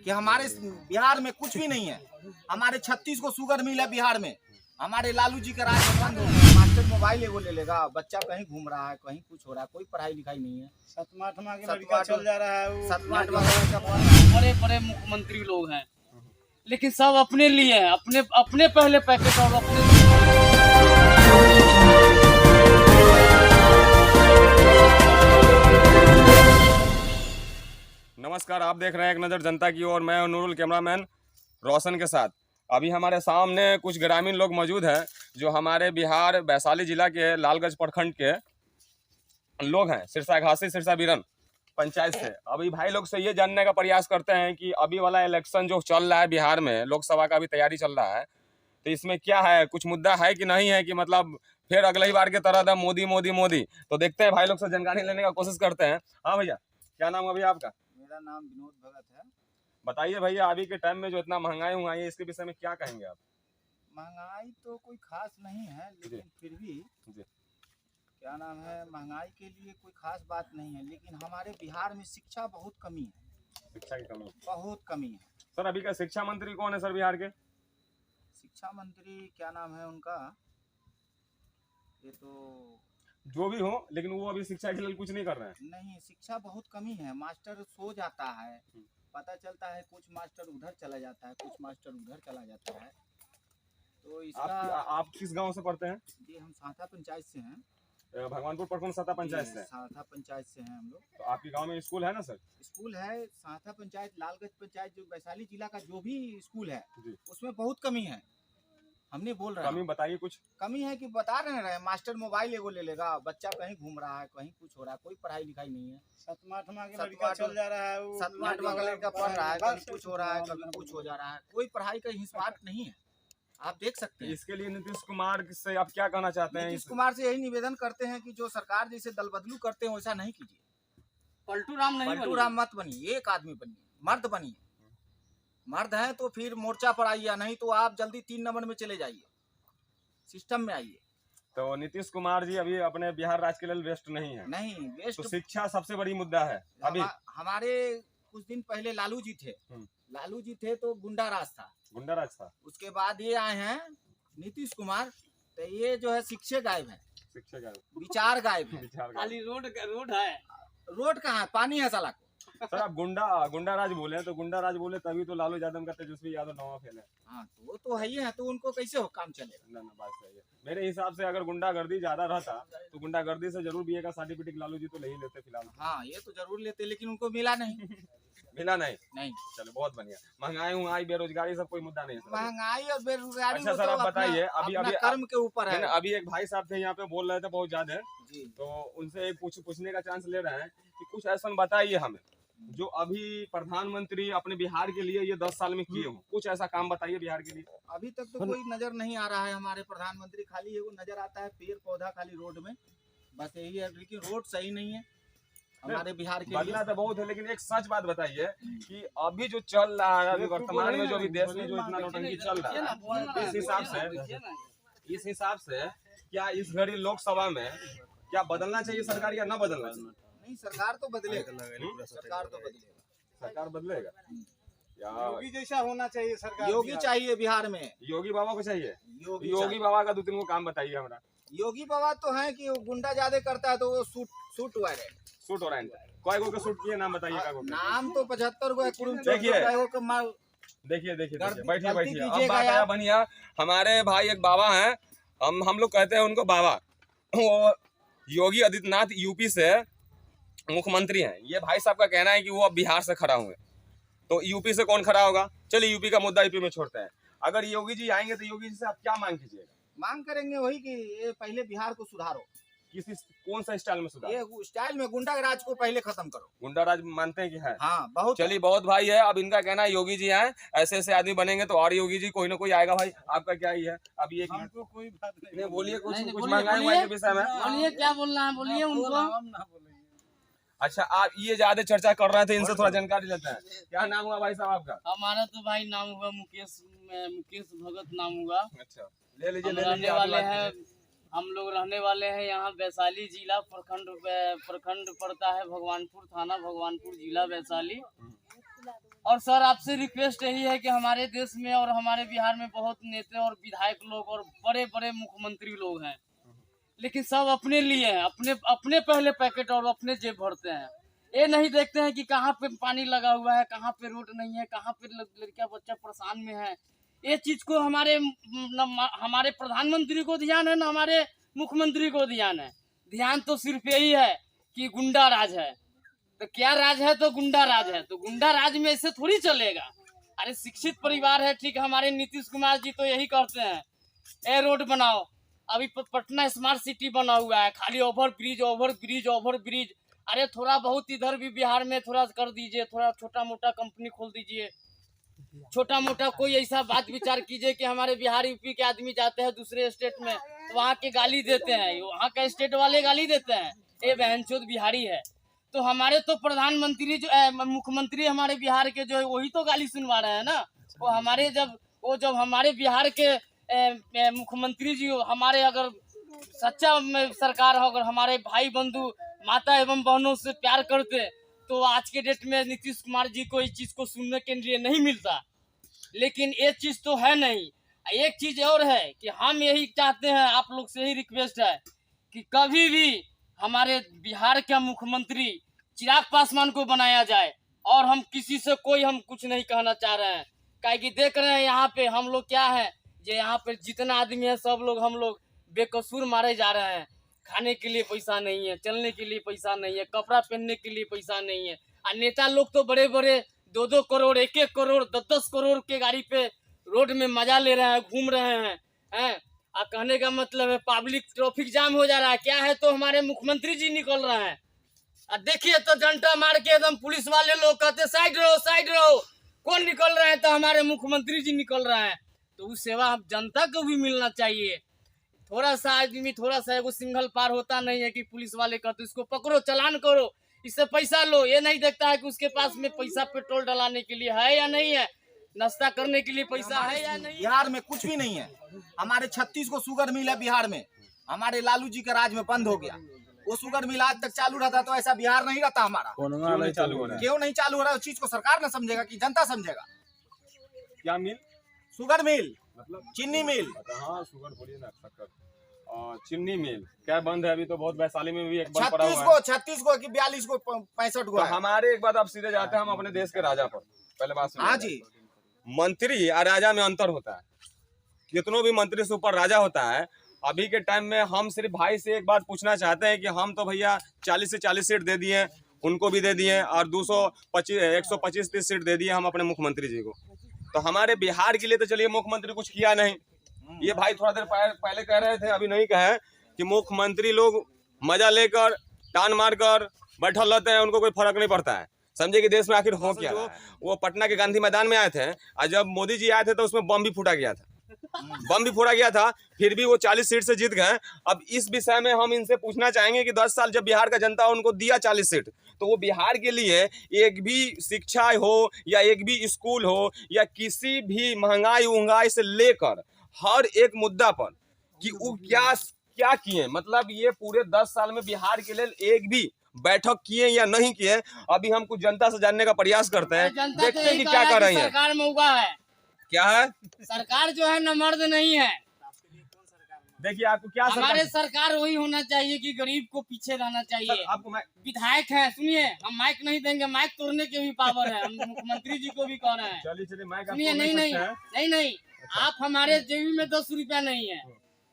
कि हमारे बिहार में कुछ भी नहीं है। हमारे 36 को शुगर मिल है बिहार में। हमारे लालू जी का राज बंद हो गया। मास्टर मोबाइल एगो ले लेगा, बच्चा कहीं घूम रहा है, कहीं कुछ हो रहा है, कोई पढ़ाई लिखाई नहीं है। सतमा आठवां के लड़का चल जा रहा है। सतमा आठवां का बड़े बड़े मुख्यमंत्री लोग हैं, लेकिन सब अपने लिए हैं, अपने अपने पहले पैकेट और अपने। नमस्कार, आप देख रहे हैं एक नज़र जनता की ओर। मैं नूरुल कैमरामैन रोशन के साथ। अभी हमारे सामने कुछ ग्रामीण लोग मौजूद हैं जो हमारे बिहार वैशाली जिला के लालगंज प्रखंड के लोग हैं, सिरसा घासी सिरसा बीरन पंचायत से। अभी भाई लोग से ये जानने का प्रयास करते हैं कि अभी वाला इलेक्शन जो चल रहा है बिहार में, लोकसभा का भी तैयारी चल रहा है, तो इसमें क्या है, कुछ मुद्दा है कि नहीं है, कि मतलब फिर अगली बार की तरह था मोदी मोदी मोदी। तो देखते हैं, भाई लोग से जानकारी लेने का कोशिश करते हैं। हाँ भैया, क्या नाम है भैया आपका? मेरा नाम विनोद भगत है। बताइए भैया, अभी के टाइम में जो इतना महंगाई हुआ है, इसके विषय में क्या कहेंगे आप? महंगाई तो कोई खास नहीं है, लेकिन फिर भी जी। क्या नाम है, महंगाई के लिए कोई खास बात नहीं है, लेकिन हमारे बिहार में शिक्षा बहुत कमी है। शिक्षा की कमी बहुत कमी है सर। अभी का शिक्षा मंत्री कौन है सर बिहार के? शिक्षा मंत्री क्या नाम है उनका, ये तो जो भी हो, लेकिन वो अभी शिक्षा के लिए कुछ नहीं कर रहे हैं। नहीं, शिक्षा बहुत कमी है। मास्टर सो जाता है, पता चलता है कुछ मास्टर उधर चला जाता है, कुछ मास्टर उधर चला जाता है। तो इसका आप किस गांव से पढ़ते हैं? जी, हम साथा पंचायत से हैं। भगवानपुर प्रखंड साथा पंचायत से? साथा पंचायत से हैं हम लोग। तो आपके गांव में स्कूल है ना सर? स्कूल है। साथा पंचायत, लालगंज पंचायत, जो वैशाली जिला का जो भी स्कूल है जी, उसमें बहुत कमी है। हमने बोल रहे हैं कमी बताइए कुछ। कमी है कि बता रहे हैं, मास्टर मोबाइल एगो ले लेगा, बच्चा कहीं घूम रहा है, कहीं कुछ हो रहा है, कोई पढ़ाई लिखाई नहीं है। सतमा आठवां के लड़का चल जा रहा है। सतमा आठवां का लड़का पढ़ रहा है, कभी कुछ हो रहा है, कभी कुछ हो जा रहा है, कोई पढ़ाई का हिस्सा नहीं है। आप देख सकते हैं। इसके लिए नीतीश कुमार से आप क्या कहना चाहते हैं? नीतीश कुमार से यही निवेदन करते हैं कि जो सरकार जैसे दल बदलू करते हैं वैसा नहीं कीजिए। पलटू राम नहीं पलटू राम मत बनिए, एक आदमी बनिए, मर्द बनिए। मर्द है तो फिर मोर्चा पर आइए, नहीं तो आप जल्दी 3 नंबर में चले जाइए, सिस्टम में आइए। तो नीतीश कुमार जी अभी अपने बिहार राज्य के लिए बेस्ट नहीं है। नहीं बेस्ट। तो शिक्षा सबसे बड़ी मुद्दा है अभी। हमारे कुछ दिन पहले लालू जी थे तो गुंडा राज था। गुंडा राज था। उसके बाद ये आए हैं नीतीश कुमार, तो ये जो है शिक्षे गायब है, शिक्षा का विचार गायब है। खाली रोड है। रोड कहाँ है, पानी है साला को। सर, आप गुंडा राज बोले, तो गुंडा राज बोले तभी तो लालू यादव का तेजस्वी यादव नवा फैले। हाँ, तो वो तो है ही है, तो उनको कैसे हो काम चलेगा? ना बात सही है। मेरे हिसाब से अगर गुंडागर्दी ज्यादा रहता तो गुंडागर्दी से जरूर बीए का सर्टिफिकेट लालू जी तो ले ही लेते फिलहाल। हाँ, ये तो जरूर लेते, लेकिन उनको मिला नहीं। मिला नहीं। चलो बहुत बढ़िया। महंगाई बेरोजगारी सब कोई मुद्दा नहीं है। महंगाई और बेरोजगारी। अच्छा सर, आप बताइए, अभी कर्म के ऊपर है। अभी एक भाई साहब थे यहाँ पे, बोल रहे थे बहुत ज्यादा जी, तो उनसे पूछने का चांस ले रहे हैं कि कुछ ऐसा बताइए हमें जो अभी प्रधानमंत्री अपने बिहार के लिए ये 10 साल में किए हो। कुछ ऐसा काम बताइए बिहार के लिए। अभी तक तो कोई नजर नहीं आ रहा है हमारे प्रधानमंत्री। खाली वो नजर आता है पेड़ पौधा खाली रोड में, बस यही है, लेकिन रोड सही नहीं है हमारे बिहार के बदला तो बहुत है, लेकिन एक सच बात बताइए कि अभी जो चल रहा है, अभी वर्तमान में जो अभी देश में जो इतना नौटंकी चल रहा है, इस हिसाब से क्या इस घड़ी लोकसभा में क्या बदलना चाहिए सरकार या ना बदलना चाहिए? नहीं, सरकार तो बदलेगा। सरकार बदलेगा या योगी जैसा होना चाहिए सरकार। योगी चाहिए बिहार में। योगी बाबा को चाहिए? योगी बाबा का 2-3 को काम बताइए हमरा। योगी बाबा तो है कि वो गुंडा ज्यादा करता है, तो वो सूट हुआ है। सूट हो रहा है। कई गो के सूट किए, नाम बताइए। नाम तो 75 गो है। देखिए बैठिए। अब बात आया बनिया, हमारे भाई एक बाबा हैं, हम लोग कहते हैं उनको बाबा। वो योगी आदित्यनाथ यूपी से मुख्यमंत्री हैं। ये भाई साहब का कहना है कि वो अब बिहार से खड़ा हुए, तो यूपी से कौन खड़ा होगा? चलिए यूपी का मुद्दा यूपी में छोड़ते हैं। अगर योगी जी आएंगे तो योगी जी से आप क्या मांग कीजिएगा? मांग करेंगे वही कि ये पहले बिहार को सुधारो। कौन सा स्टाइल में सुधार? ये स्टाइल में गुंडा राज को पहले खत्म करो। गुंडा राज मानते हैं कि है? हाँ, बहुत। चलिए, बहुत भाई है। अब इनका कहना है योगी जी आए, ऐसे आदमी बनेंगे तो और योगी जी कोई ना कोई आएगा। भाई आपका क्या ही है? अब ये कोई बात नहीं। बोलिए कुछ महंगाई के विषय में। बोलिए, क्या बोलना है, बोलिए उनको। अच्छा, आप ये ज्यादा चर्चा कर रहे थे, इनसे थोड़ा जानकारी लेते हैं। क्या नाम हुआ भाई साहब आपका? हमारा तो भाई नाम हुआ मुकेश भगत नाम हुआ। अच्छा, ले लीजिए। हम लोग रहने वाले हैं यहाँ वैशाली जिला प्रखंड पड़ता है भगवानपुर थाना, भगवानपुर जिला वैशाली। और सर आपसे रिक्वेस्ट यही है कि हमारे देश में और हमारे बिहार में बहुत नेता और विधायक लोग और बड़े बड़े मुख्यमंत्री लोग हैं, लेकिन सब अपने लिए हैं, अपने अपने पहले पैकेट और अपने जेब भरते हैं। ये नहीं देखते हैं कि कहाँ पे पानी लगा हुआ है, कहाँ पे रोड नहीं है, कहाँ पे लड़कियां बच्चा परेशान में है। ये चीज को हमारे प्रधानमंत्री को ध्यान है, ना हमारे मुख्यमंत्री को ध्यान है। ध्यान तो सिर्फ यही है कि गुंडा राज है। तो क्या राज है? तो गुंडा राज है। तो गुंडा राज में ऐसे थोड़ी चलेगा। अरे शिक्षित परिवार है, ठीक है। हमारे नीतीश कुमार जी तो यही करते हैं, ए रोड बनाओ। अभी पटना स्मार्ट सिटी बना हुआ है, खाली over bridge over bridge over bridge. अरे थोड़ा बहुत इधर भी बिहार में थोड़ा कर दीजिए, थोड़ा छोटा मोटा कंपनी खोल दीजिए, छोटा मोटा कोई ऐसा बात विचार कीजिए कि हमारे बिहार यूपी के आदमी जाते हैं दूसरे स्टेट में तो वहाँ के गाली देते हैं, वहाँ का स्टेट वाले गाली देते हैं, ये बहनचोद बिहारी है। तो हमारे तो प्रधानमंत्री जो मुख्यमंत्री हमारे बिहार के जो है वही तो गाली सुनवा रहे हैं ना। वो जब हमारे बिहार के मुख्यमंत्री जी हमारे अगर सच्चा सरकार हो, अगर हमारे भाई बंधु माता एवं बहनों से प्यार करते तो आज के डेट में नीतीश कुमार जी को इस चीज को सुनने के लिए नहीं मिलता। लेकिन ये चीज तो है नहीं। एक चीज और है कि हम यही चाहते हैं, आप लोग से ही रिक्वेस्ट है कि कभी भी हमारे बिहार का मुख्यमंत्री चिराग पासवान को बनाया जाए। और हम किसी से हम कुछ नहीं कहना चाह रहे हैं, काहे कि देख रहे हैं यहाँ पे हम लोग क्या है, जो यहाँ पे जितना आदमी है सब लोग हम लोग बेकसूर मारे जा रहे हैं। खाने के लिए पैसा नहीं है, चलने के लिए पैसा नहीं है, कपड़ा पहनने के लिए पैसा नहीं है। और नेता लोग तो बड़े बड़े 2-2 करोड़ 1-1 करोड़ 10-10 करोड़ के गाड़ी पे रोड में मजा ले रहे हैं, घूम रहे हैं। और कहने का मतलब है पब्लिक ट्रैफिक जाम हो जा रहा है। क्या है तो हमारे मुख्यमंत्री जी निकल रहे हैं और देखिए तो डंडा मार के एकदम पुलिस वाले लोग कहते साइड रहो साइड रहो। कौन निकल रहे हैं? तो हमारे मुख्यमंत्री जी निकल रहे हैं। तो वो सेवा जनता को भी मिलना चाहिए। थोड़ा सा आदमी थोड़ा सा एगो सिंगल पार होता नहीं है कि पुलिस वाले कहते इसको पकड़ो चालान करो, इससे पैसा लो। ये नहीं देखता है कि उसके पास में पैसा पेट्रोल डलाने के लिए है या नहीं है, नाश्ता करने के लिए पैसा है या नहीं। बिहार में कुछ भी नहीं है। हमारे 36 को शुगर मिल है बिहार में, हमारे लालू जी के राज में बंद हो गया। वो शुगर मिल आज तक चालू रहता तो ऐसा बिहार नहीं रहता हमारा। क्यों नहीं चालू हो रहा है? क्यों नहीं चालू हो रहा है? उस चीज को सरकार न समझेगा कि जनता समझेगा? क्या मिल? शुगर मिल, मतलब चीनी मिल। हाँ शुगर बोलिए ना, शक्कर और चीनी मिल क्या बंद है? अभी तो बहुत वैशाली में भी एक बंद पड़ा हुआ है। 36 को कि 42 को 65 को तो हमारे एक बात आप सीधे जाते हैं हम अपने देश के राजा पर। पहले बात हाँ जी, मंत्री और राजा में अंतर होता है। कितनों भी मंत्री से ऊपर राजा होता है। अभी के टाइम में हम सिर्फ भाई से एक बात पूछना चाहते हैं कि हम तो भैया 40 से 40 सीट दे दिए, उनको भी दे दिए और 125-30 सीट दे दिए हम अपने मुख्यमंत्री जी को। तो हमारे बिहार के लिए तो चलिए मुख्यमंत्री कुछ किया नहीं। ये भाई थोड़ा देर पहले कह रहे थे, अभी नहीं कहे, कि मुख्यमंत्री लोग मजा लेकर टान मारकर बैठल रहते हैं, उनको कोई फर्क नहीं पड़ता है। समझे कि देश में आखिर हो क्या रहा है। वो पटना के गांधी मैदान में आए थे और जब मोदी जी आए थे तो उसमें बम भी फूटा गया था, फिर भी वो 40 सीट से जीत गए। अब इस विषय में हम इनसे पूछना चाहेंगे कि 10 साल जब बिहार का जनता उनको दिया 40 सीट, तो वो बिहार के लिए एक भी शिक्षा हो या एक भी स्कूल हो या किसी भी महंगाई से लेकर हर एक मुद्दा पर कि वो क्या किए, मतलब ये पूरे 10 साल में बिहार के लिए एक भी बैठक किए या नहीं किए। अभी हम कुछ जनता से जानने का प्रयास करते हैं, देखते हैं कि क्या कर रही है। सरकार में हुआ है, क्या है सरकार जो है न मर्द नहीं है। देखिए आपको क्या हमारे सरकार वही होना चाहिए कि गरीब को पीछे रहना चाहिए। आपको विधायक है, सुनिए, हम माइक नहीं देंगे, माइक तोड़ने के भी पावर है। हम मुख्यमंत्री जी को भी कह रहे हैं, चलिए माइक सुनिए। नहीं, आप हमारे जेबी में 10 रुपया नहीं है।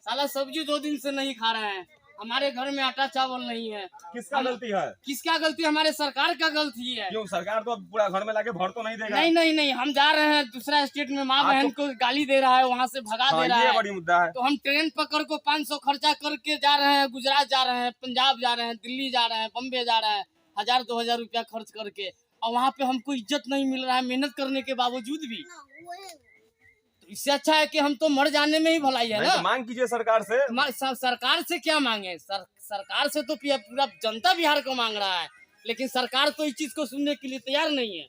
साला सब्जी 2 दिन से नहीं खा रहे हैं, हमारे घर में आटा चावल नहीं है। किसका गलती है? किसका गलती? हमारे सरकार का गलती है। क्यों? सरकार तो पूरा घर में लाके भर तो नहीं देगा। नहीं, हम जा रहे हैं दूसरा स्टेट में, माँ बहन को गाली दे रहा है, वहाँ से भगा दे रहा है। बड़ी मुद्दा है। तो हम ट्रेन पकड़ को 500 खर्चा करके जा रहे हैं, गुजरात जा रहे हैं, पंजाब जा रहे हैं, दिल्ली जा रहे हैं, बम्बे जा रहे हैं, 1000-2000 रुपया खर्च करके, और वहाँ पे हमको इज्जत नहीं मिल रहा है मेहनत करने के बावजूद भी। इससे अच्छा है कि हम तो मर जाने में ही भलाई है ना। तो मांग कीजिए सरकार से। सरकार से क्या मांगे? सरकार से तो पूरा जनता बिहार को मांग रहा है, लेकिन सरकार तो इस चीज को सुनने के लिए तैयार नहीं है।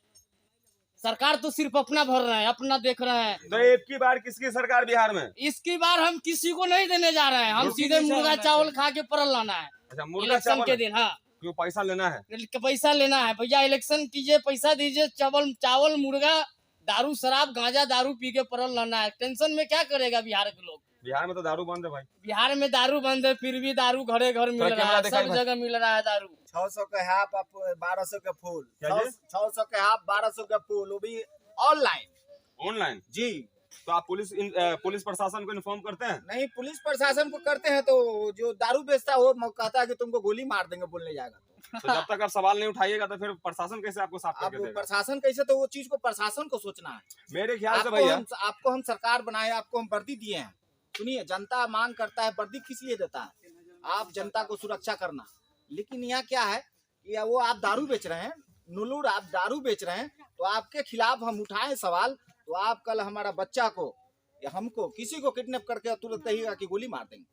सरकार तो सिर्फ अपना भर रहे हैं, अपना देख रहे हैं। तो एक की बार किसकी सरकार बिहार में? इसकी बार हम किसी को नहीं देने जा रहे हैं, हम सीधे मुर्गा चावल खा के परल लाना है। अच्छा, मुर्गा इलेक्शन चावल के दिन। हाँ, क्यों पैसा लेना है? पैसा लेना है भैया, इलेक्शन कीजिए, पैसा दीजिए, चावल मुर्गा दारू शराब गांजा दारू पी के पड़ल रहना है। टेंशन में क्या करेगा बिहार के लोग? बिहार में तो दारू बंद है भाई। बिहार में दारू बंद है, फिर भी दारू घरे घर मिल रहा है, सब जगह मिल रहा है दारू। 600 के हाफ, 1200 के फूल। क्या जी? 600 के हाफ, 1200 के फूल, वो भी ऑनलाइन जी। तो आप पुलिस प्रशासन को इन्फॉर्म करते हैं? नहीं, पुलिस प्रशासन को करते हैं तो जो दारू बेचता है वो कहता है कि तुमको गोली मार देंगे बोलने जाएगा तो जब तक आप सवाल नहीं उठाइएगा तो फिर प्रशासन कैसे आपको साफ अब करके देगा? प्रशासन कैसे, तो वो चीज को प्रशासन को सोचना है। मेरे ख्याल से भैया आपको हम सरकार बनाए, आपको हम वर्दी दिए हैं। सुनिए, जनता मांग करता है, वर्दी किस लिए देता है? आप जनता को सुरक्षा करना। लेकिन यहाँ क्या है कि वो आप दारू बेच रहे हैं, नुलूर आप दारू बेच रहे हैं, तो आपके खिलाफ हम उठाए सवाल, तो आप कल हमारा बच्चा को या हमको किसी को किडनैप करके तुरंत कहिएगा कि गोली मार देंगे,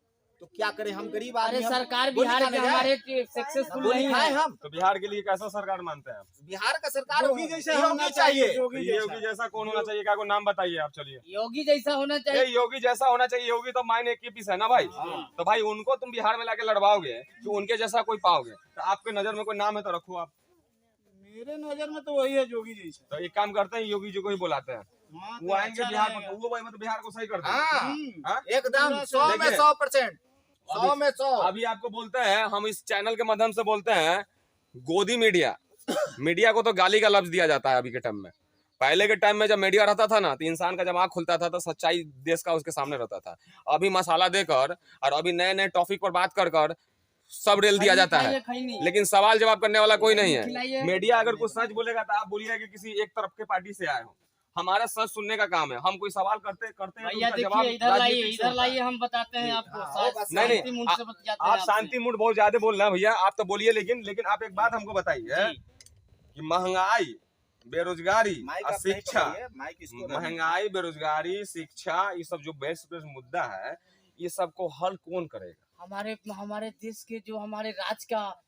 तो क्या करें? हम गरीब अरे आदमी, हम सरकार गोली बिहार खाने के जाए? हमारे सक्सेसफुल गोली नहीं खाए है। हम? तो बिहार के लिए कैसा सरकार मानते हैं आप? बिहार का सरकार योगी जैसा योगी होना चाहिए। योगी जैसा कौन होना चाहिए? क्या कोई नाम बताइए आप। चलिए, योगी जैसा होना चाहिए। ये योगी जैसा होना चाहिए। योगी तो मायने एक ही पीस है ना भाई। तो भाई उनको तुम बिहार में लाके लड़वाओगे कि उनके जैसा कोई पाओगे? तो आपके नजर में कोई नाम है तो रखो आप। मेरे नजर में तो वही है योगी जैसा। तो एक काम करते हैं, योगी जी को ही बुलाते हैं, हाँ, वो आएंगे अच्छा बिहार रहेगा। में, वो भाई मतलब बिहार को सही कर देंगे। हाँ, हाँ? एकदम 100 में देखिए, 100%, 100 में 100। अभी आपको बोलते हैं, हम इस चैनल के माध्यम से बोलते हैं, गोदी मीडिया मीडिया को तो गाली का लफ्ज दिया जाता है अभी के टाइम में। पहले के टाइम में जब मीडिया रहता था ना, तो इंसान का जब आँख खुलता था तो सच्चाई देश का उसके सामने रहता था। अभी मसाला देकर और अभी नए नए टॉपिक पर बात कर कर सब रेल दिया जाता है, लेकिन सवाल जवाब करने वाला कोई नहीं है। मीडिया अगर कुछ सच बोलेगा तो आप बोलिए कि किसी एक तरफ के पार्टी से आए हो। हमारा सच सुनने का काम है। हम कोई सवाल करते हैं भैया तो जवाब देखिए, इधर लाइए, हम बताते हैं आपको। नहीं, शांति मूड से बतियाते हैं आप आपसे। शांति मूड बहुत ज्यादा बोल रहे हैं भैया, आप तो बोलिए, लेकिन आप एक बात हमको बताइए कि महंगाई, बेरोजगारी और शिक्षा, महंगाई, बेरोजगारी, शिक्षा, ये सब जो बेस्ट मुद्दा है, ये सबको हल कौन करेगा? हमारे देश के जो हमारे राज्य का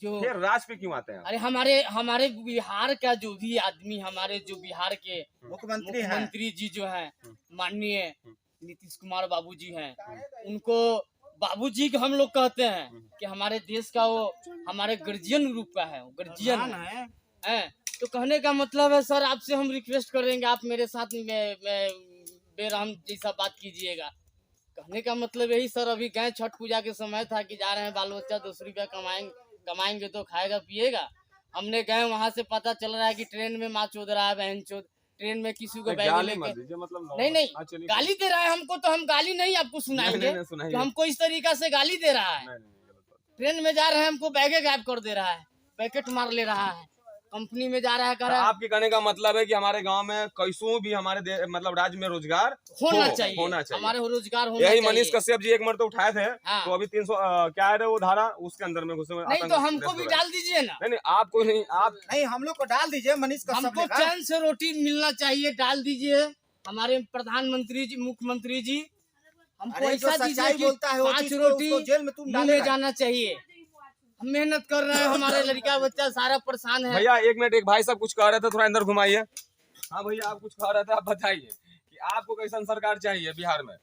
जो फिर राज पे क्यों आते हैं? अरे हमारे बिहार का जो भी आदमी, हमारे जो बिहार के मुख्यमंत्री जी जो हैं, माननीय नीतीश कुमार बाबूजी हैं, उनको बाबूजी के हम लोग कहते हैं कि हमारे देश का वो हमारे गार्जियन रूप का है, गार्जियन है। तो कहने का मतलब है सर, आपसे हम रिक्वेस्ट करेंगे, आप मेरे साथ बेरहम जैसा बात कीजिएगा। कहने का मतलब यही सर, अभी गए छठ पूजा के समय था कि जा रहे हैं, बाल बच्चा 2 रुपया कमाएंगे तो खाएगा पिएगा। हमने गए, वहाँ से पता चल रहा है कि ट्रेन में माँ चोद रहा है, बहन चोद, ट्रेन में किसी को बैग लेके मतलब नहीं गाली दे रहा है हमको, तो हम गाली नहीं आपको सुनाएंगे कि हमको इस तरीका से गाली दे रहा है। ट्रेन में जा रहे हैं, हमको बैगे गायब कर दे रहा है, पैकेट मार ले रहा है, कंपनी में जा रहा है, कर रहा है। आपके कहने का मतलब है कि हमारे गांव में कैसों भी हमारे मतलब राज्य में रोजगार होना चाहिए। हमारे रोजगार होना यही चाहिए। मनीष कश्यप जी एक मरतबा उठाए थे। हाँ। तो अभी 300 क्या है वो धारा, उसके अंदर में घुसे हुए नहीं, तो हमको भी डाल दीजिए ना। नहीं, आपको नहीं, आप नहीं, हम लोग को डाल दीजिए। मनीष का हमको चैन से रोटी मिलना चाहिए, डाल दीजिए। हमारे प्रधानमंत्री जी, मुख्यमंत्री जी, हमको ऐसा दीजिए कि 5 रोटी जेल में तुम ले जाना चाहिए। हम मेहनत कर रहे हैं, हमारे लड़का बच्चा सारा परेशान है। भैया एक मिनट, एक भाई साहब कुछ कह रहे थे, थोड़ा अंदर घुमाइए। हाँ भैया, आप कुछ कह रहे थे, आप बताइए कि आपको कैसा सरकार चाहिए बिहार में?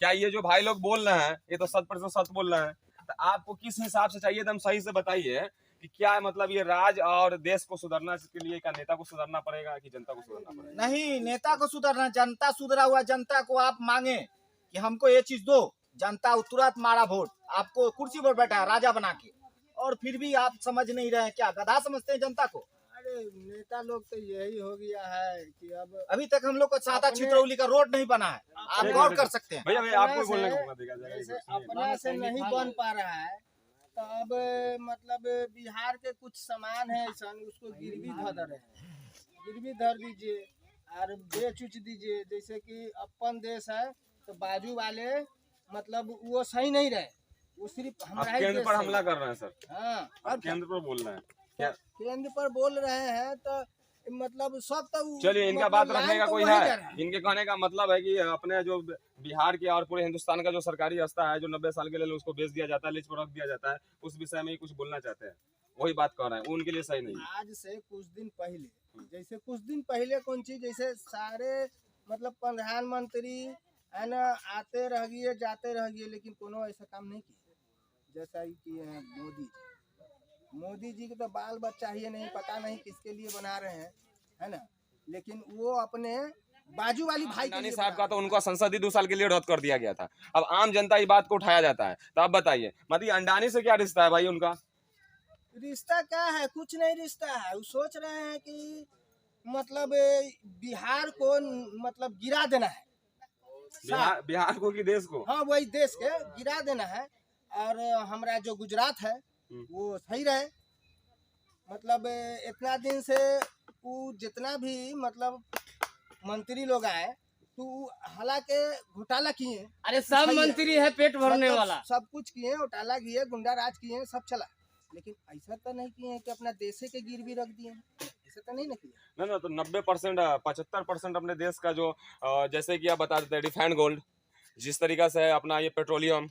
क्या ये जो भाई लोग बोल रहे हैं ये तो 100% सच बोल रहे हैं, तो आपको किस हिसाब से चाहिए? एकदम सही से बताइए कि क्या मतलब ये राज्य और देश को सुधारना के लिए क्या नेता को सुधारना पड़ेगा कि जनता को सुधारना पड़ेगा? नहीं, नेता को सुधारना, जनता सुधरा हुआ जनता को आप मांगे कि हमको ये चीज दो, जनता तुरंत मारा वोट, आपको कुर्सी पर बैठा है राजा बना के, और फिर भी आप समझ नहीं रहे हैं। क्या गधा समझते हैं जनता को? अरे नेता लोग तो यही हो गया है कि अब अभी तक हम लोग को सादा चित्रौली का रोड नहीं बना है, आप गौर कर सकते हैं। भैया आपको बोलने का मौका देगा जैसे अपना से नहीं बन पा रहा है, तो अब मतलब बिहार के कुछ सामान है ऐसा, उसको गिरवी धर रहे हैं, गिरवी धर दीजिए और बेच उच दीजिए। जैसे कि अपन देश है तो बाजू वाले मतलब वो सही नहीं रहे, वो सिर्फ हमारा केंद्र पर हमला कर रहे हैं सर। हाँ, अब केंद्र पर बोल रहे हैं क्या? केंद्र पर बोल रहे हैं तो मतलब सब तो चलिए, इनका मतलब बात लाइन रखने का तो कोई वही है? कर रहा है। इनके कहने का मतलब है कि अपने जो बिहार के और पूरे हिंदुस्तान का जो सरकारी रास्ता है, जो 90 साल के लिए उसको बेच दिया जाता है, लीज पर रख दिया जाता है, उस विषय में ही कुछ बोलना चाहते हैं, वही बात कर रहे हैं। उनके लिए सही नहीं है। आज से कुछ दिन पहले कौन चीज, जैसे सारे मतलब प्रधानमंत्री है ना, आते रह गए जाते रह गए, लेकिन कोनो ऐसा काम नहीं किया जैसा ही किए हैं मोदी जी। मोदी जी के तो बाल बच्चा ही नहीं, पता नहीं किसके लिए बना रहे हैं, है ना, लेकिन वो अपने बाजू वाली भाई के अंडानी लिए साहब बना का तो उनका संसद ही 2 साल के लिए रद्द कर दिया गया था। अब आम जनता इस बात को उठाया जाता है, तो आप बताइए मतलब अंडानी से क्या रिश्ता है भाई उनका? रिश्ता क्या है, कुछ नहीं रिश्ता है। वो सोच रहे हैं कि मतलब बिहार को मतलब गिरा देना है, बिहार को कि देश को? हाँ वही देश के गिरा देना है, और हमारा जो गुजरात है वो सही रहे। मतलब इतना दिन से वो जितना भी मतलब मंत्री लोग आए तो हालांकि घोटाला किए, अरे सब सही है। मंत्री है पेट भरने मतलब वाला। सब कुछ किए, घोटाला किए, गुंडा राज किए, सब चला, लेकिन ऐसा तो नहीं किए कि अपना देश के गिरवी रख दिए, ऐसा तो नहीं ना किया। ना तो 90% 75% अपने देश का जो जैसे कि आप बता देते हैं रिफाइंड गोल्ड, जिस तरीका से अपना ये पेट्रोलियम,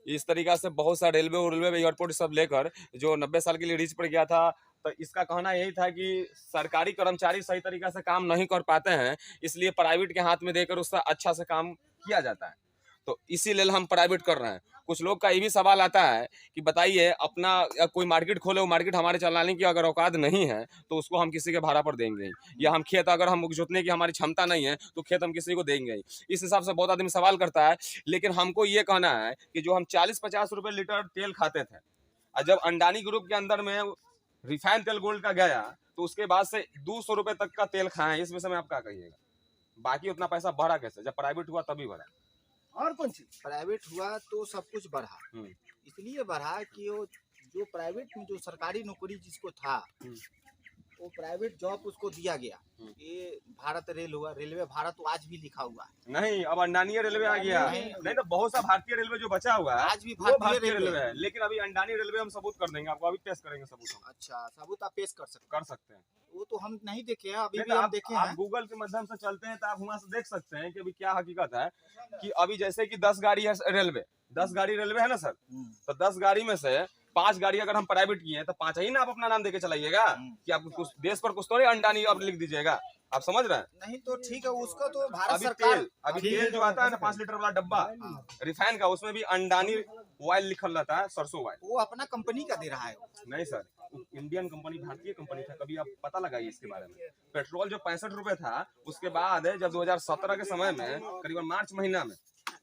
इस तरीका से बहुत सा रेलवे एयरपोर्ट सब लेकर जो 90 साल के लिए रीच पर गया था, तो इसका कहना यही था कि सरकारी कर्मचारी सही तरीका से काम नहीं कर पाते हैं, इसलिए प्राइवेट के हाथ में देकर उसका अच्छा से काम किया जाता है, तो इसीलिए हम प्राइवेट कर रहे हैं। कुछ लोग का ये भी सवाल आता है कि बताइए अपना कोई मार्केट खोले, वो मार्केट हमारे चलाने की अगर औकात नहीं है तो उसको हम किसी के भाड़ा पर देंगे ही, या हम खेत अगर हम जोतने की हमारी क्षमता नहीं है तो खेत हम किसी को देंगे ही। इस हिसाब से बहुत आदमी सवाल करता है, लेकिन हमको ये कहना है कि जो हम 40-50 रुपये लीटर तेल खाते थे, और जब अंडानी ग्रुप के अंदर में रिफाइंड तेल गोल्ड का गया तो उसके बाद से 200 रुपये तक का तेल खाए, इस विषय में आप क्या कहिएगा? बाकी उतना पैसा बढ़ा कैसे? जब प्राइवेट हुआ तभी बढ़ा। और कौन चीज प्राइवेट हुआ तो सब कुछ बढ़ा, इसलिए बढ़ा कि वो जो प्राइवेट में जो सरकारी नौकरी जिसको था वो प्राइवेट जॉब उसको दिया गया। ये भारत रेल हुआ, रेलवे भारत तो आज भी लिखा हुआ है। नहीं, अब अंडानी रेलवे आ गया, नहीं तो बहुत सा भारतीय रेलवे जो बचा हुआ है आज भी वो भारतीय रेलवे है, लेकिन अभी अंडानी रेलवे हम सबूत कर देंगे आपको, अभी पेश करेंगे सबूत हम। अच्छा, सबूत आप पेश कर सकते हैं। वो तो हम नहीं देखे हैं, अभी नहीं भी तो हम देखे आप हैं। गूगल के माध्यम से चलते हैं तो आप वहाँ से देख सकते हैं कि अभी क्या हकीकत है, कि अभी जैसे कि 10 गाड़ी है रेलवे, 10 गाड़ी रेलवे है ना सर, तो 10 गाड़ी में से 5 गाड़ी अगर हम प्राइवेट किए तो 5 ही ना आप अपना नाम देके चलाइएगा, कि आप कुछ देश पर कुछ तो नहीं अंडानी अब लिख दीजिएगा, आप समझ रहे हैं? नहीं तो ठीक है, उसको तो भारत अभी सरकार तेल जो आता है ना 5 लीटर वाला डब्बा रिफाइन का, उसमें भी अंडानी ऑयल लिखल रहता है, सरसों ऑयल। वो अपना कंपनी का दे रहा है। नहीं सर, इंडियन कंपनी, भारतीय कंपनी था, कभी आप पता लगाइए इसके बारे में। पेट्रोल जो 65 रुपए था, उसके बाद जब 2017 के समय में करीबन मार्च महीना में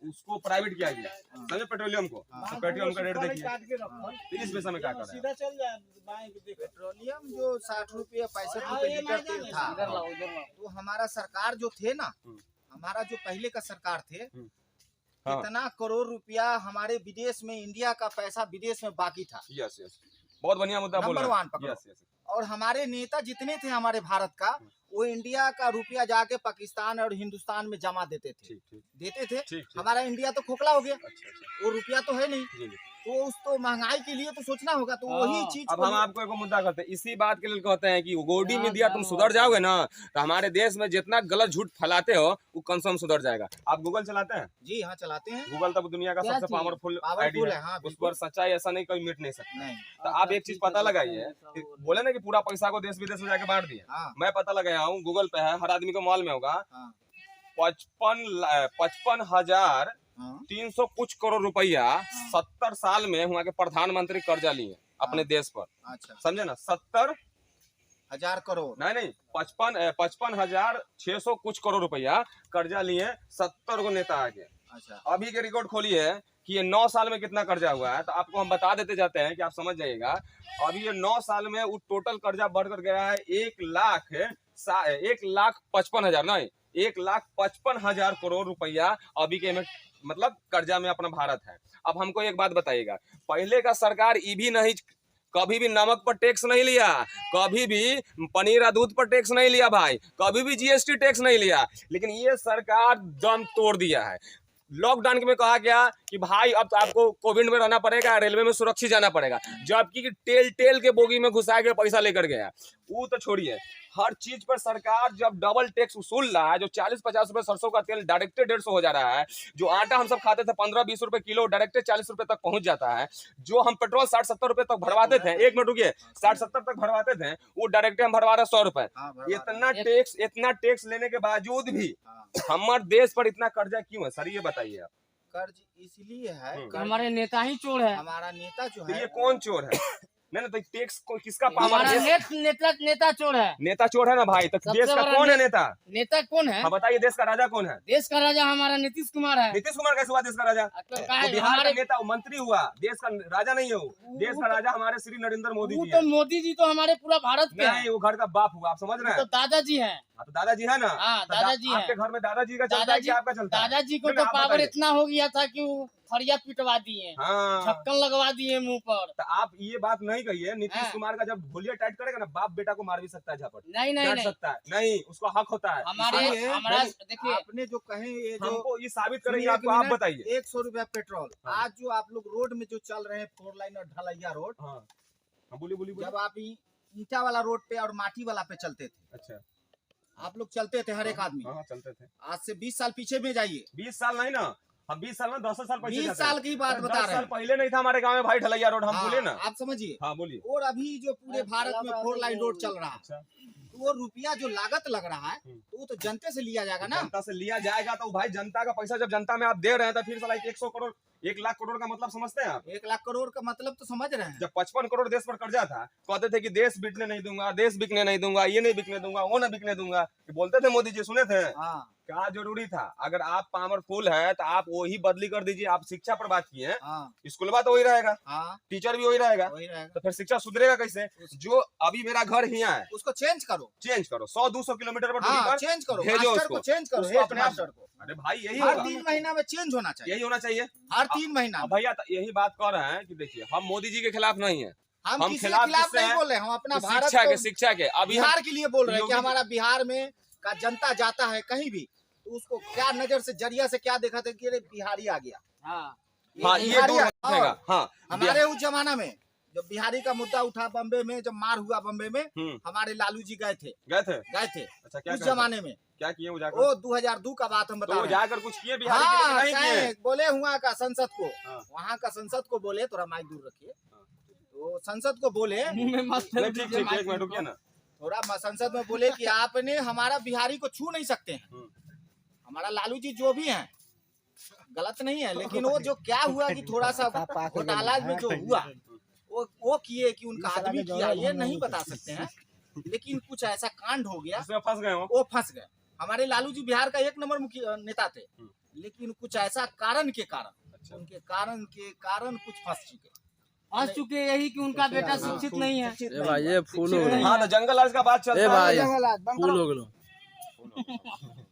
उसको प्राइवेट किया गया, समझे, पेट्रोलियम को, तो पेट्रोलियम का रेट देखिए, तो इस विषय में क्या कर रहे हैं? पेट्रोलियम जो 60 रुपये 65 रुपये लीटर तेल था, तो हमारा सरकार जो थे ना, हमारा जो पहले का सरकार थे, कितना करोड़ रुपया हमारे विदेश में, इंडिया का पैसा विदेश में बाकी था। यस यस, बहुत बढ़िया मुद्दा बोल रहे हैं। नंबर 1 पकड़ो। और हमारे नेता जितने थे हमारे भारत का, वो इंडिया का रुपया जाके पाकिस्तान और हिंदुस्तान में जमा देते थे। हमारा इंडिया तो खोखला हो गया, वो रुपया तो है नहीं, तो उस तो महंगाई के लिए तो सोचना होगा, तो वही चीज। अब हम आपको एक मुद्दा करते हैं, इसी बात के लिए कहते हैं कि गोडी मीडिया तुम सुधर जाओगे ना, तो हमारे देश में जितना गलत झूठ फैलाते हो वो कम से कम सुधर जाएगा। आप गूगल चलाते हैं? जी हाँ, चलाते हैं। गूगल तब दुनिया का सबसे पावरफुल आईडी है, हाँ, उस पर सच्चाई ऐसा नहीं कोई मिट नहीं सकता। नहीं। तो आप एक चीज पता लगाइए, बोले ना कि पूरा पैसा को देश विदेश में जाके बांट दिया, मैं पता लगाया हूँ, गूगल पे है, हर आदमी को मालूम होगा, 55,300 कुछ करोड़ रुपया 70 साल में वहाँ के प्रधानमंत्री कर्जा लिए अपने देश पर। अच्छा, समझे ना, 70,000 करोड़ नहीं 55,600 कुछ करोड़ रुपया कर्जा लिए 70 को नेता आ गए। अच्छा, अभी के रिकॉर्ड खोलिए कि ये 9 साल में कितना कर्जा हुआ है, तो आपको हम बता देते जाते हैं कि आप समझ जाइएगा। अभी ये 9 साल में वो टोटल कर्जा बढ़कर गया है 1,55,000 नहीं 1,55,000 करोड़ रुपया अभी के में, मतलब कर्जा में अपना भारत है। अब हमको एक बात बताइएगा, पहले का सरकार ये भी नहीं, कभी भी नमक पर टैक्स नहीं लिया, कभी भी पनीर और दूध पर टैक्स नहीं लिया भाई, कभी भी जीएसटी टैक्स नहीं लिया, लेकिन ये सरकार दम तोड़ दिया है। लॉकडाउन में कहा गया कि भाई अब तो आपको कोविड में रहना पड़ेगा, रेलवे में सुरक्षित जाना पड़ेगा, जबकि टेल के बोगी में घुसा के पैसा लेकर गया। वो तो छोड़िए, हर चीज पर सरकार जब डबल टैक्स वसूल रहा है, जो 40-50 रुपए सरसों का तेल डायरेक्ट 150 हो जा रहा है, जो आटा हम सब खाते थे 15-20 रुपए किलो डायरेक्ट 40 रुपए तक पहुंच जाता है, जो हम पेट्रोल 60-70 रुपए तक भरवाते थे, 1 मिनट रुकिए, 60-70 तक भरवाते थे, वो डायरेक्ट हम भरवा रहे 100 रुपए। इतना टैक्स लेने के बावजूद भी हमारे देश पर इतना कर्जा क्यों है सर, ये बताइए आप। कर्ज इसलिए है, हमारे नेता ही चोर है। हमारा नेता जो तो है, ये कौन चोर है? नहीं तो टैक्स किसका पावर हमारा है? नेता चोर है। नेता चोर है ना भाई, तो सबसे देश का बड़ा कौन है नेता? नेता कौन है? हाँ बताइए, देश का राजा कौन है? देश का राजा हमारा नीतीश कुमार है। नीतीश कुमार कैसे हुआ देश का राजा? तो तो काहे बिहार का हमारे नेता मंत्री हुआ, देश का राजा नहीं है वो। देश का राजा हमारे श्री नरेंद्र मोदी वो जी तो है। मोदी जी तो हमारे पूरा भारत के नहीं, हैं। वो घर का बाप हुआ, आप समझ रहे वो तो हैं? दादाजी हैं। हाँ, तो दादाजी है ना। हाँ, तो दादाजी है। आपके घर में दादाजी का चलता है दादाजी कि आपका चलता है? दादाजी को नहीं, तो आप पावर बताइए। इतना हो गया था कि वो फरिया पिटवा दिए, हाँ, ढक्कन लगवा दिए मुंह पर। तो आप ये बात नहीं कहिए, नीतीश हाँ। कुमार का जब भोलिया टाइट करेगा ना, बाप बेटा को मार भी सकता है झपट, नहीं नहीं डांट नहीं, सकता है। नहीं, उसका हक होता है। हमारे इसलिए हमारा नहीं, देखिए आपने जो कहे ये जो हमको ये साबित करेंगे सुनिए, आपको, आप बताइए। 100 रुपया पेट्रोल, हाँ। आज जो आप लोग रोड में जो चल रहे हैं 4 लाइन और ढलैया रोड, हाँ हाँ, बोलिए बोलिए बोलिए। जब आप ईंटा वाला रोड पे और माटी वाला पे चलते थे, अच्छा, आप लोग चलते थे हर एक आदमी। हाँ हाँ, चलते थे। आज से 20 साल पीछे में जाइए, 20 साल नहीं ना, हम 20 साल ना 10 साल पहले 20 जाते साल हैं। की बात बता 10 रहे साल हैं। पहले नहीं था हमारे गांव में भाई ढलैया रोड, हम हाँ, बोले ना। आप समझिए। हाँ बोलिए। और अभी जो पूरे भारत में 4 लाइन रोड चल रहा है, अच्छा, तो वो रुपया जो लागत लग रहा है, तो वो तो जनता से लिया जाएगा ना। जनता से लिया जाएगा, तो भाई जनता का पैसा जब जनता में आप दे रहे हैं, तो फिर साला 100 करोड़ 1 लाख करोड़ का मतलब समझते हैं आप? 1 लाख करोड़ का मतलब तो समझ रहे हैं। जब 55 करोड़ देश पर कर्जा था, कहते थे कि देश बिकने नहीं दूंगा, देश बिकने नहीं दूंगा, ये नहीं बिकने दूंगा, वो नहीं बिकने दूंगा, ये बोलते थे मोदी जी, सुने थे? हाँ, क्या जरूरी था? अगर आप पावरफुल हैं तो आप वही बदली कर दीजिए। आप शिक्षा पर बात किए हैं, हाँ, स्कूल तो वही रहेगा, हाँ, टीचर भी वही रहेगा, वही रहेगा। तो फिर शिक्षा सुधरेगा कैसे? जो अभी मेरा घर हियां है, उसको चेंज करो। चेंज करो, 100-200 किलोमीटर पर दूरी हाँ, पर चेंज करो, भेजो मास्टर उसको। को चेंज करो, उसको हेड अपने आप- मास्टर को। अरे भाई यही हर होगा, 3 महीना में चेंज होना चाहिए, यही होना चाहिए। हर 3 महीना अब में। भैया तो यही बात कह रहे हैं कि देखिए, हम मोदी जी के खिलाफ नहीं है, हम हम किसी के खिलाफ खिलाफ किससे नहीं हैं? बोल रहे हैं, हम अपना भारत शिक्षा के अभी हम बिहार के लिए बोल रहे हैं कि योगी- हमारा बिहार में का जनता जाता है कहीं भी, तो उसको क्या नजर से जरिया से क्या देखा था कि अरे बिहारी आ गया। हाँ हाँ, ये बिहारी दूर आ- रखेगा। और हाँ, हमारे उस जमाना में जब बिहारी का मुद्दा उठा बम्बे में, जब मार हुआ बम्बे में, हमारे लालू जी गए थे। गए थे। अच्छा, क्या उस कहते? जमाने में क्या किए वो जाकर? वो 2002 का बात हम तो बता वो रहे हैं। जाकर कुछ किए बिहारी के हाँ, लिए कि नहीं किए? बोले वहाँ का संसद को, हाँ। वहाँ का संसद को बोले, थोड़ा माइक दूर रखिए, तो संसद को बोले, मुंह में मत नहीं, ठीक ठीक, एक मिनट रुकिए ना। थोड़ा संसद में बोले कि आपने हमारा बिहारी को छू नहीं सकते हैं। हम्म। हमारा लालू जी जो भी हैं गलत नहीं है, लेकिन वो जो क्या हुआ कि थोड़ा सा घोटाला में जो हुआ, वो किए कि उनका आदमी किया, ये नहीं बता सकते हैं, लेकिन कुछ ऐसा कांड हो गया, इसमें फंस गए हो। वो फंस गए। हमारे लालू जी बिहार का 1 नंबर मुखिया नेता थे, लेकिन कुछ ऐसा कारण के कारण, अच्छा। उनके कारण के कारण कुछ फंस चुके। फंस चुके यही कि उनका बेटा शिक्षित नहीं है। शिक्षित ए नहीं भाई है। ये फूल हो शिक्षित गए नहीं हाँ, तो जंगल राज का बात चलता ए है। भाई जंगल राज, बंद फूल करो। हो गए